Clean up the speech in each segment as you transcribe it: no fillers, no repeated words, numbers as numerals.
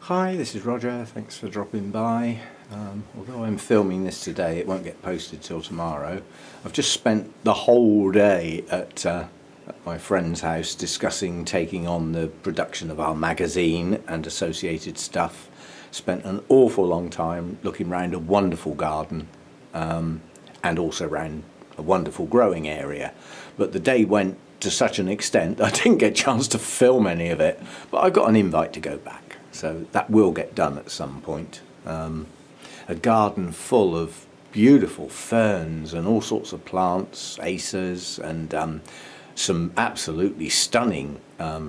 Hi, this is Roger. Thanks for dropping by. Although I'm filming this today, it won't get posted till tomorrow. I've just spent the whole day at my friend's house discussing taking on the production of our magazine and associated stuff. Spent an awful long time looking around a wonderful garden and also around a wonderful growing area. But the day went to such an extent I didn't get a chance to film any of it, but I got an invite to go back. So that will get done at some point. A garden full of beautiful ferns and all sorts of plants, acers, and some absolutely stunning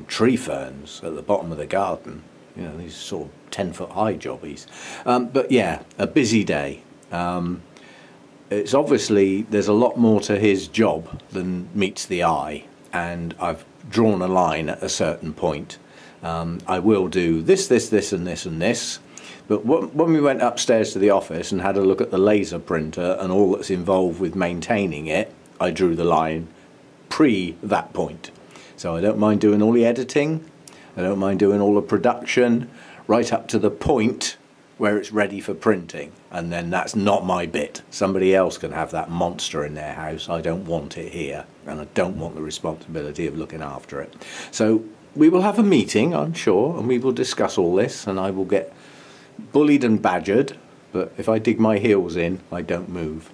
tree ferns at the bottom of the garden. You know, these sort of 10-foot high jobbies. But yeah, a busy day. It's obviously, there's a lot more to his job than meets the eye, and I've drawn a line at a certain point. I will do this, and this. But when we went upstairs to the office and had a look at the laser printer and all that's involved with maintaining it, I drew the line pre that point. So I don't mind doing all the editing, I don't mind doing all the production, right up to the point where it's ready for printing. And then that's not my bit. Somebody else can have that monster in their house. I don't want it here, and I don't want the responsibility of looking after it. So we will have a meeting, I'm sure, and we will discuss all this, and I will get bullied and badgered, but if I dig my heels in, I don't move.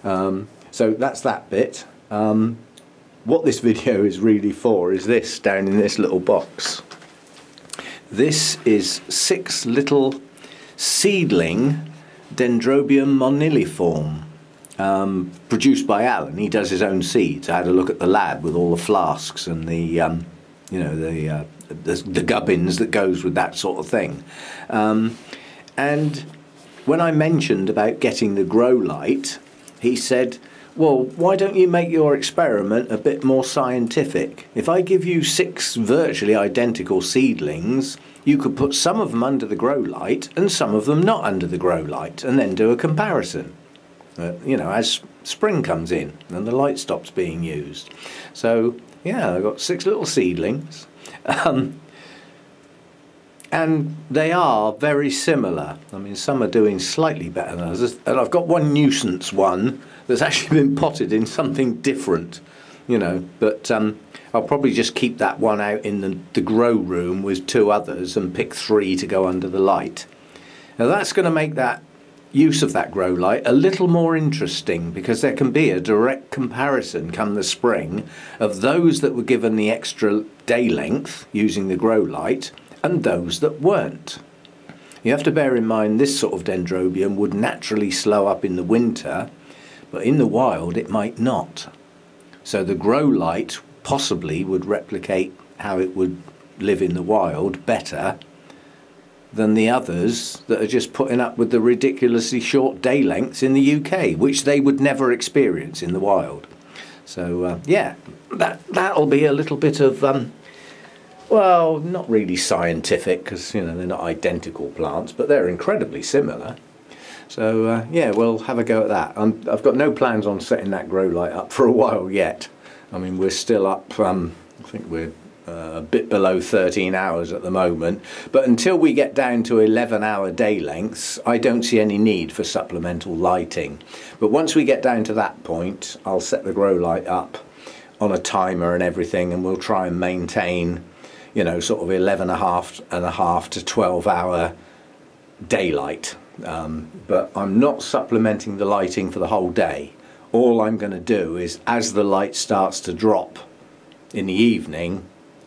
So that's that bit. What this video is really for is this, down in this little box. This is 6 little seedling Dendrobium moniliform, produced by Alan. He does his own seeds. I had a look at the lab with all the flasks and the you know, the gubbins that goes with that sort of thing. And when I mentioned about getting the grow light, he said, well, why don't you make your experiment a bit more scientific? If I give you 6 virtually identical seedlings, you could put some of them under the grow light and some of them not under the grow light, and then do a comparison. You know, as spring comes in and the light stops being used. So yeah, I've got 6 little seedlings, and they are very similar. I mean, some are doing slightly better than others, and I've got one nuisance one that's actually been potted in something different, you know, but I'll probably just keep that one out in the grow room with 2 others and pick 3 to go under the light. Now that's going to make that use of that grow light a little more interesting, because there can be a direct comparison come the spring of those that were given the extra day length using the grow light and those that weren't. You have to bear in mind this sort of dendrobium would naturally slow up in the winter, but in the wild it might not. So the grow light possibly would replicate how it would live in the wild better than the others that are just putting up with the ridiculously short day lengths in the UK, which they would never experience in the wild. So yeah, that'll be a little bit of well, not really scientific, because you know they're not identical plants, but they're incredibly similar. So yeah, we'll have a go at that. I've got no plans on setting that grow light up for a while yet. I mean, we're still up, I think we're a bit below 13 hours at the moment, but until we get down to 11-hour day lengths, I don't see any need for supplemental lighting. But once we get down to that point, I'll set the grow light up on a timer and everything, and we'll try and maintain, you know, sort of 11 and a half to 12-hour daylight. But I'm not supplementing the lighting for the whole day. All I'm going to do is, as the light starts to drop in the evening,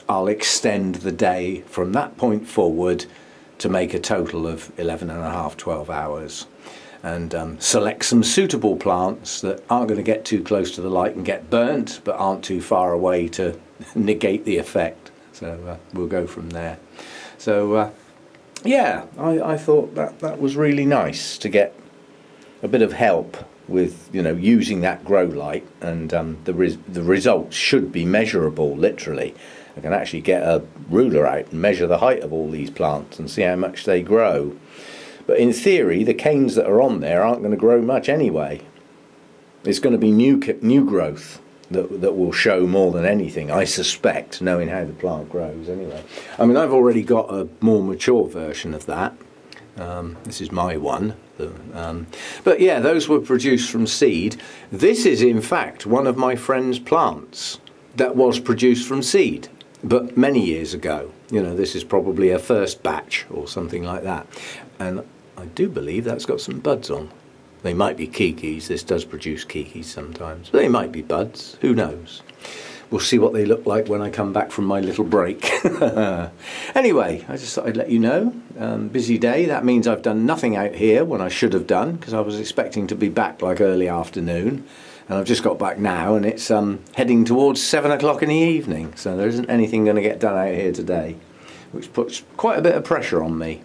I'll extend the day from that point forward to make a total of 11 and a half, 12 hours. And select some suitable plants that aren't going to get too close to the light and get burnt, but aren't too far away to negate the effect. So we'll go from there. So yeah, I thought that was really nice to get a bit of help with, you know, using that grow light, and the results should be measurable, literally. I can actually get a ruler out and measure the height of all these plants and see how much they grow. But in theory, the canes that are on there aren't going to grow much anyway. It's going to be new growth, that will show more than anything, I suspect, knowing how the plant grows anyway. I mean, I've already got a more mature version of that. This is my one. But yeah, those were produced from seed. This is in fact one of my friend's plants that was produced from seed, but many years ago. You know, this is probably a first batch or something like that. And I do believe that's got some buds on. They might be kikis. This does produce kikis sometimes. They might be buds. Who knows? We'll see what they look like when I come back from my little break. Anyway, I just thought I'd let you know. Busy day. That means I've done nothing out here when I should have done, because I was expecting to be back like early afternoon. And I've just got back now, and it's heading towards 7 o'clock in the evening. So there isn't anything going to get done out here today, which puts quite a bit of pressure on me.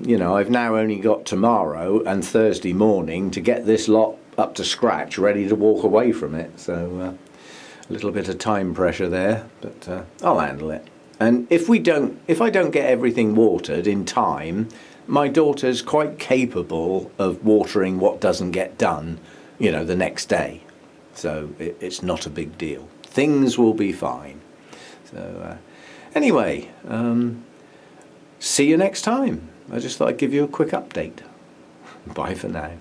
You know, I've now only got tomorrow and Thursday morning to get this lot up to scratch, ready to walk away from it. So a little bit of time pressure there, but I'll handle it. And if I don't get everything watered in time, my daughter's quite capable of watering what doesn't get done, you know, the next day. So it's not a big deal. Things will be fine. So anyway, see you next time. I just thought I'd give you a quick update. Bye for now.